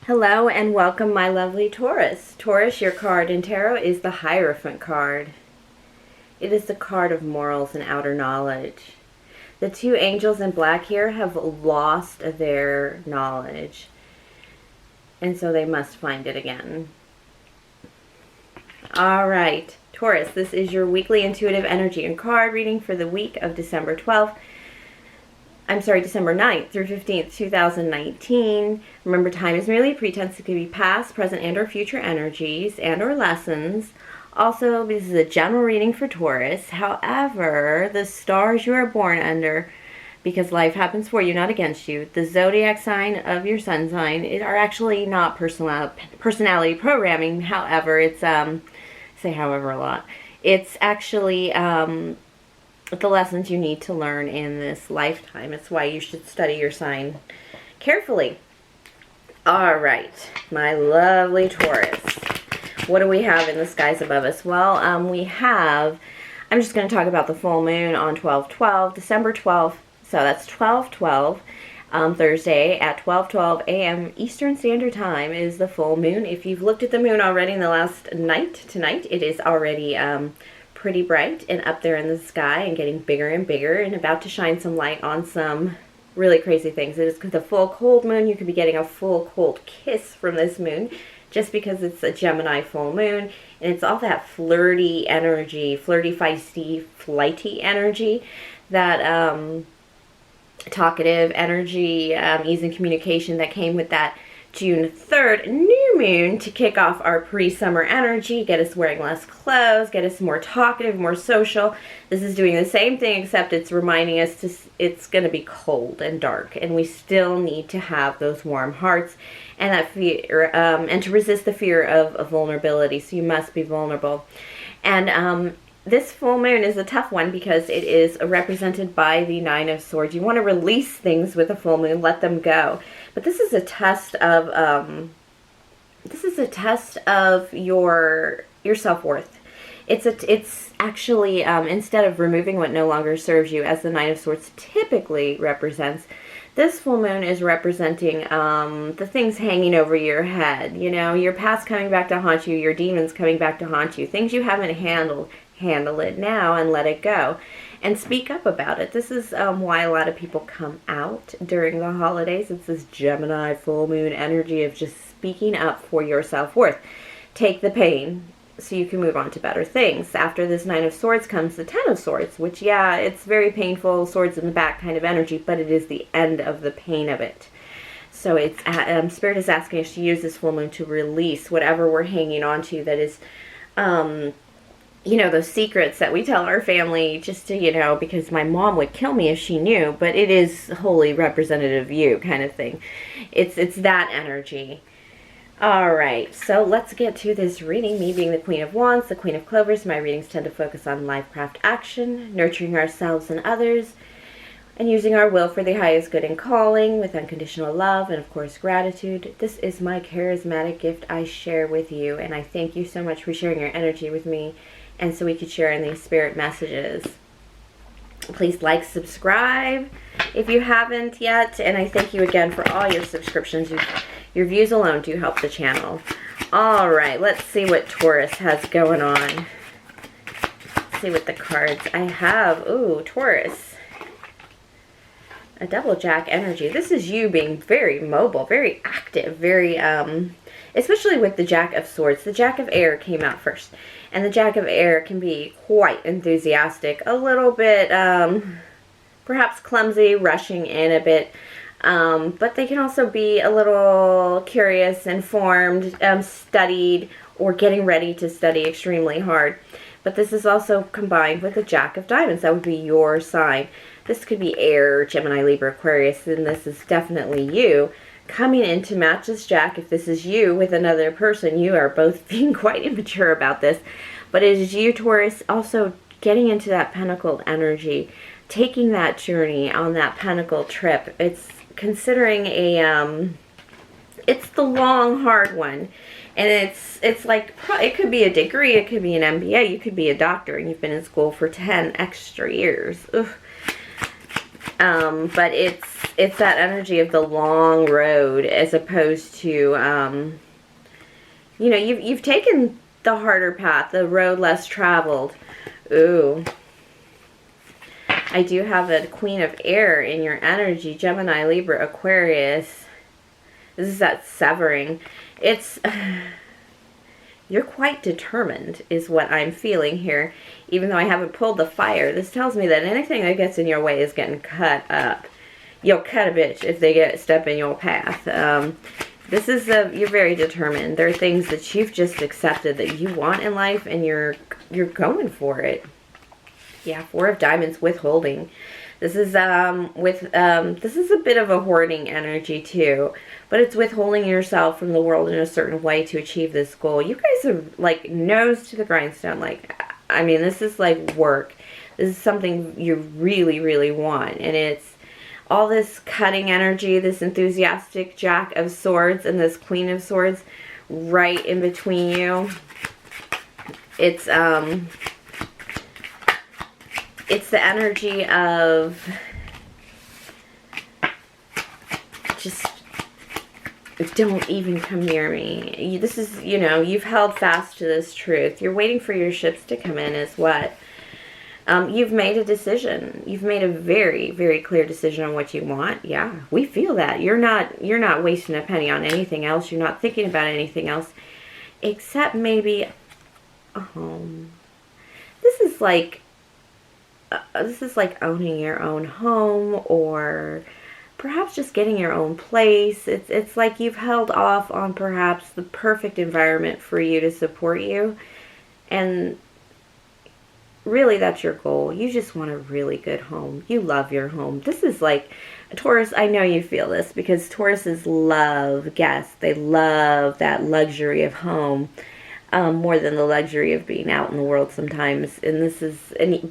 Hello and welcome, my lovely Taurus. Taurus, your card in tarot is the Hierophant card. It is the card of morals and outer knowledge. The two angels in black here have lost their knowledge, and so they must find it again. All right, Taurus, this is your weekly intuitive energy and card reading for the week of December 9th through 15th, 2019. Remember, time is merely a pretense. It could be past, present, and or future energies and or lessons. Also, this is a general reading for Taurus. However, the stars you are born under, because life happens for you, not against you, the zodiac sign of your sun sign are actually not personality programming. However, it's, say however a lot. It's actually, the lessons you need to learn in this lifetime. It's why you should study your sign carefully. All right, my lovely Taurus. What do we have in the skies above us? Well, I'm just going to talk about the full moon on 12/12, December 12th. So that's 12/12. Thursday at 12:12 a.m. Eastern Standard Time is the full moon. If you've looked at the moon already in the last night, tonight, it is already pretty bright and up there in the sky and getting bigger and bigger and about to shine some light on some really crazy things. It is the full cold moon. You could be getting a full cold kiss from this moon just because it's a Gemini full moon, and it's all that flirty energy, flirty, feisty, flighty energy, that talkative energy, ease in communication that came with that June 3rd new moon to kick off our pre-summer energy, get us wearing less clothes, get us more talkative, more social. This is doing the same thing, except it's reminding us it's going to be cold and dark, and we still need to have those warm hearts and that fear, and to resist the fear of vulnerability. So you must be vulnerable. And this full moon is a tough one because it is represented by the Nine of Swords. You want to release things with a full moon, let them go. But this is a test of your self-worth. It's actually instead of removing what no longer serves you, as the Nine of Swords typically represents, this full moon is representing the things hanging over your head. You know, your past coming back to haunt you, your demons coming back to haunt you, things you haven't handled. Handle it now and let it go and speak up about it. This is why a lot of people come out during the holidays. It's this Gemini full moon energy of just speaking up for your self-worth. Take the pain so you can move on to better things. After this Nine of Swords comes the Ten of Swords, which, yeah, it's very painful, swords in the back kind of energy, but it is the end of the pain of it. So it's Spirit is asking us to use this full moon to release whatever we're hanging on to that is you know, those secrets that we tell our family just to, you know, because my mom would kill me if she knew, but it is wholly representative of you kind of thing. It's that energy. All right, so let's get to this reading. Me being the Queen of Wands, the Queen of Clovers, my readings tend to focus on life, craft, action, nurturing ourselves and others, and using our will for the highest good and calling with unconditional love and, of course, gratitude. This is my charismatic gift I share with you, and I thank you so much for sharing your energy with me, and so we could share in these spirit messages. Please like, subscribe if you haven't yet, and I thank you again for all your subscriptions. Your views alone do help the channel. All right, let's see what Taurus has going on. Let's see what the cards I have. Ooh, Taurus. A double jack energy. This is you being very mobile, very active, very, especially with the Jack of Swords. The Jack of Air came out first. And the Jack of Air can be quite enthusiastic, a little bit, perhaps clumsy, rushing in a bit. But they can also be a little curious, informed, studied, or getting ready to study extremely hard. But this is also combined with the Jack of Diamonds. That would be your sign. This could be Air, Gemini, Libra, Aquarius, and this is definitely you. Coming in to match this Jack, if this is you with another person, you are both being quite immature about this. But it is you, Taurus, also getting into that Pentacle energy, taking that journey on that Pentacle trip. It's considering it's the long, hard one. And it's like, it could be a degree, it could be an MBA, you could be a doctor, and you've been in school for 10 extra years. Ugh. But it's that energy of the long road as opposed to, you know, you've taken the harder path, the road less traveled. Ooh. I do have a Queen of Air in your energy, Gemini, Libra, Aquarius. This is that severing. It's, you're quite determined is what I'm feeling here. Even though I haven't pulled the fire, this tells me that anything that gets in your way is getting cut up. You'll cut a bitch if they step in your path. This is you're very determined. There are things that you've just accepted that you want in life, and you're going for it. Yeah, Four of Diamonds, withholding. This is this is a bit of a hoarding energy too, but it's withholding yourself from the world in a certain way to achieve this goal. You guys are like nose to the grindstone. Like, I mean, this is like work. This is something you really, really want, and it's all this cutting energy, this enthusiastic Jack of Swords and this Queen of Swords right in between you. It's the energy of just don't even come near me. This is, you know, you've held fast to this truth. You're waiting for your ships to come in is what. You've made a decision. You've made a very, very clear decision on what you want. Yeah, we feel that. You're not wasting a penny on anything else. You're not thinking about anything else except maybe a home. This is like owning your own home, or perhaps just getting your own place. It's like you've held off on perhaps the perfect environment for you to support you, and really that's your goal. You just want a really good home. You love your home. This is like Taurus. I know you feel this because Tauruses love guests. They love that luxury of home. More than the luxury of being out in the world sometimes. And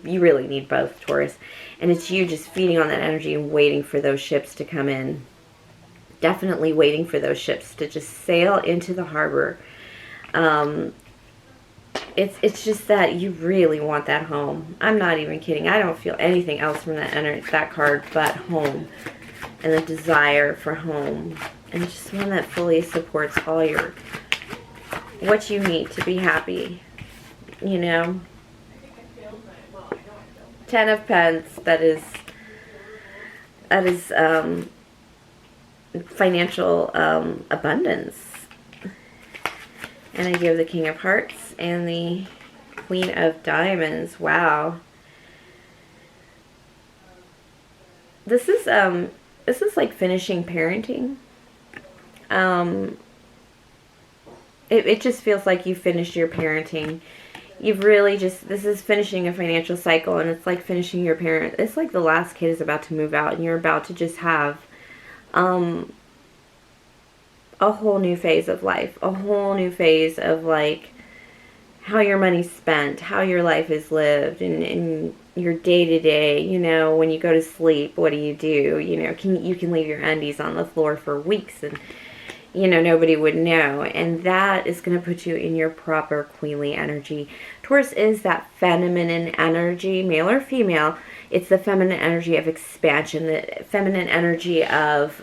you really need both, Taurus. And it's you just feeding on that energy and waiting for those ships to come in. Definitely waiting for those ships to just sail into the harbor. It's just that you really want that home. I'm not even kidding. I don't feel anything else from that card but home. And the desire for home. And just one that fully supports all what you need to be happy, you know. 10 of Pence, that is financial abundance. And I give the King of Hearts and the Queen of Diamonds. Wow. This is like finishing parenting. It just feels like you finished your parenting. You've really this is finishing a financial cycle, and it's like finishing your parent. It's like the last kid is about to move out, and you're about to just have a whole new phase of life. A whole new phase of like how your money's spent, how your life is lived, and your day-to-day, you know, when you go to sleep, what do? You know, you can leave your undies on the floor for weeks, and you know, nobody would know. And that is going to put you in your proper queenly energy. Taurus is that feminine energy, male or female. It's the feminine energy of expansion, the feminine energy of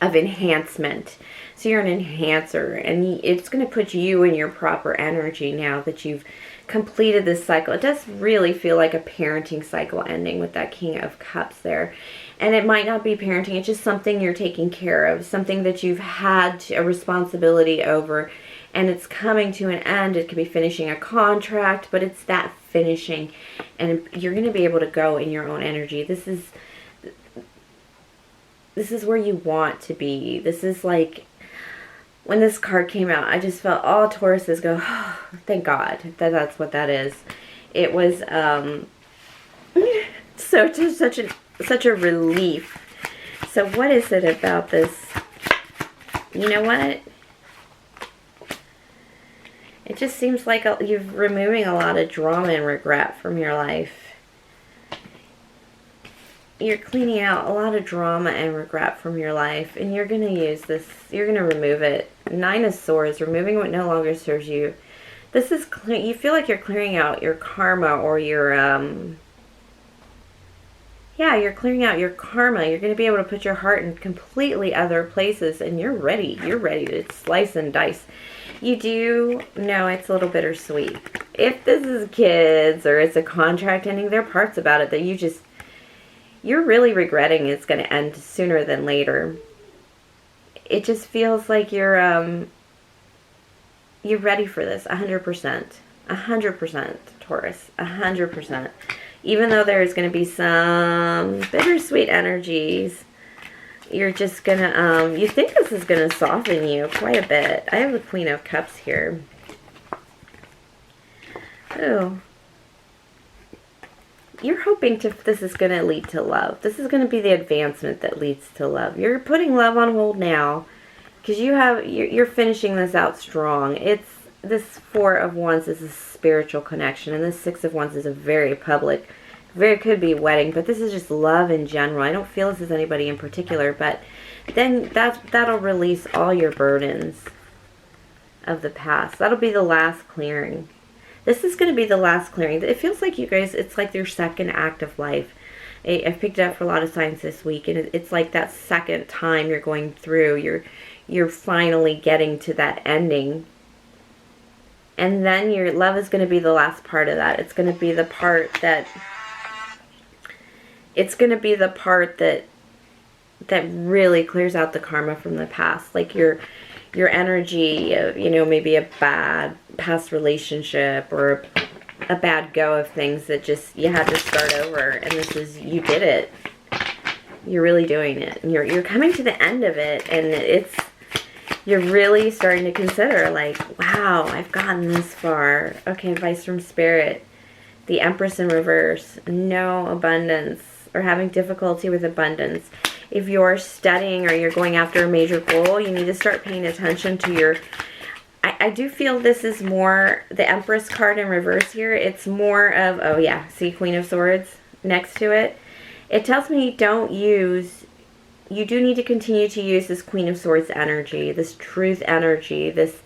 enhancement. So you're an enhancer, and it's going to put you in your proper energy now that you've completed this cycle. It does really feel like a parenting cycle ending with that King of Cups there. And it might not be parenting. It's just something you're taking care of, something that you've had a responsibility over, and it's coming to an end. It could be finishing a contract, but it's that finishing, and you're going to be able to go in your own energy. This is where you want to be. This is like, when this card came out, I just felt all Tauruses go, oh, thank God that's what that is. It was such a relief. So what is it about this? You know what? It just seems like you're removing a lot of drama and regret from your life. You're cleaning out a lot of drama and regret from your life, and you're going to use this, you're going to remove it. 9 of Swords, removing what no longer serves you. This is, you feel like you're clearing out your karma or your, Yeah, you're clearing out your karma. You're going to be able to put your heart in completely other places, and you're ready. You're ready to slice and dice. You do know it's a little bittersweet. If this is kids or it's a contract ending, there are parts about it that you're really regretting it's going to end sooner than later. It just feels like you're ready for this 100%. 100%, Taurus. 100%. Even though there's going to be some bittersweet energies, you're just going to, you think this is going to soften you quite a bit. I have the Queen of Cups here. Oh. You're hoping this is going to lead to love. This is going to be the advancement that leads to love. You're putting love on hold now because you're finishing this out strong. This Four of Wands is a spiritual connection, and this Six of Wands is a very public, could be wedding, but this is just love in general. I don't feel this is anybody in particular, but then that'll release all your burdens of the past. That'll be the last clearing. This is going to be the last clearing. It feels like you guys, it's like your second act of life. I've picked it up for a lot of signs this week, and it's like that second time you're going through. You're finally getting to that ending. And then your love is going to be the last part of that. It's going to be the part that really clears out the karma from the past. Like your energy of, maybe a bad past relationship or a bad go of things that just you had to start over, and you did it. You're really doing it. And you're coming to the end of it, and you're really starting to consider, like, wow, I've gotten this far. Okay, advice from Spirit. The Empress in reverse. No abundance, or having difficulty with abundance. If you're studying or you're going after a major goal, you need to start paying attention to your... I do feel this is more, the Empress card in reverse here, it's more of, oh yeah, see Queen of Swords next to it? It tells me you do need to continue to use this Queen of Swords energy, this truth energy, this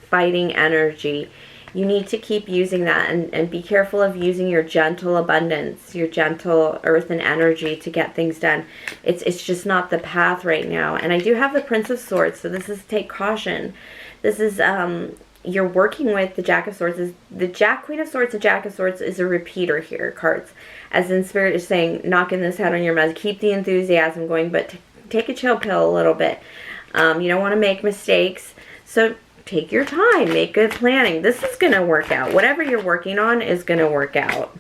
fighting energy. You need to keep using that, and be careful of using your gentle abundance, your gentle earthen energy to get things done. It's just not the path right now. And I do have the Prince of Swords, so this is take caution. This is, you're working with the Jack of Swords. Queen of Swords, the Jack of Swords is a repeater here, cards. As in Spirit is saying, knocking this head on your mouth, keep the enthusiasm going, but take a chill pill a little bit. You don't want to make mistakes, so take your time, make good planning. This is going to work out. Whatever you're working on is going to work out.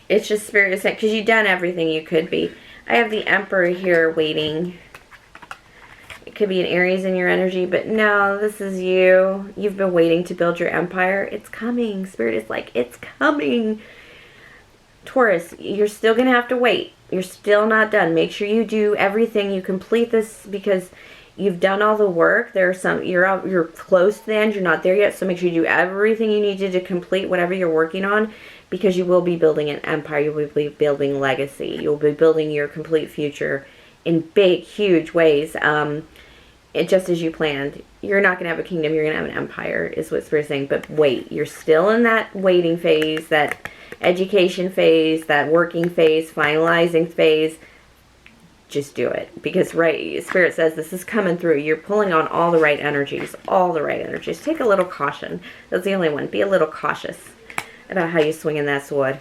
It's just Spirit is saying, because you've done everything you could be. I have the Emperor here waiting. It could be an Aries in your energy, but no, this is you. You've been waiting to build your empire. It's coming. Spirit is like, it's coming. Taurus, you're still going to have to wait. You're still not done. Make sure you do everything. You complete this because you've done all the work. There are some, you're close to the end. You're not there yet. So make sure you do everything you need to complete whatever you're working on, because you will be building an empire. You will be building legacy. You'll be building your complete future in big, huge ways. Just as you planned. You're not going to have a kingdom. You're going to have an empire is what Spirit's saying. But wait, you're still in that waiting phase, that education phase, that working phase, finalizing phase. Just do it, because Spirit says this is coming through. You're pulling on all the right energies, Take a little caution. That's the only one. Be a little cautious about how you swing in that sword.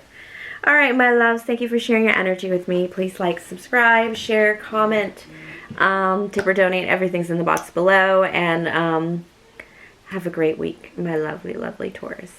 All right, my loves, thank you for sharing your energy with me. Please like, subscribe, share, comment, tip or donate. Everything's in the box below, and have a great week, my lovely, lovely Taurus.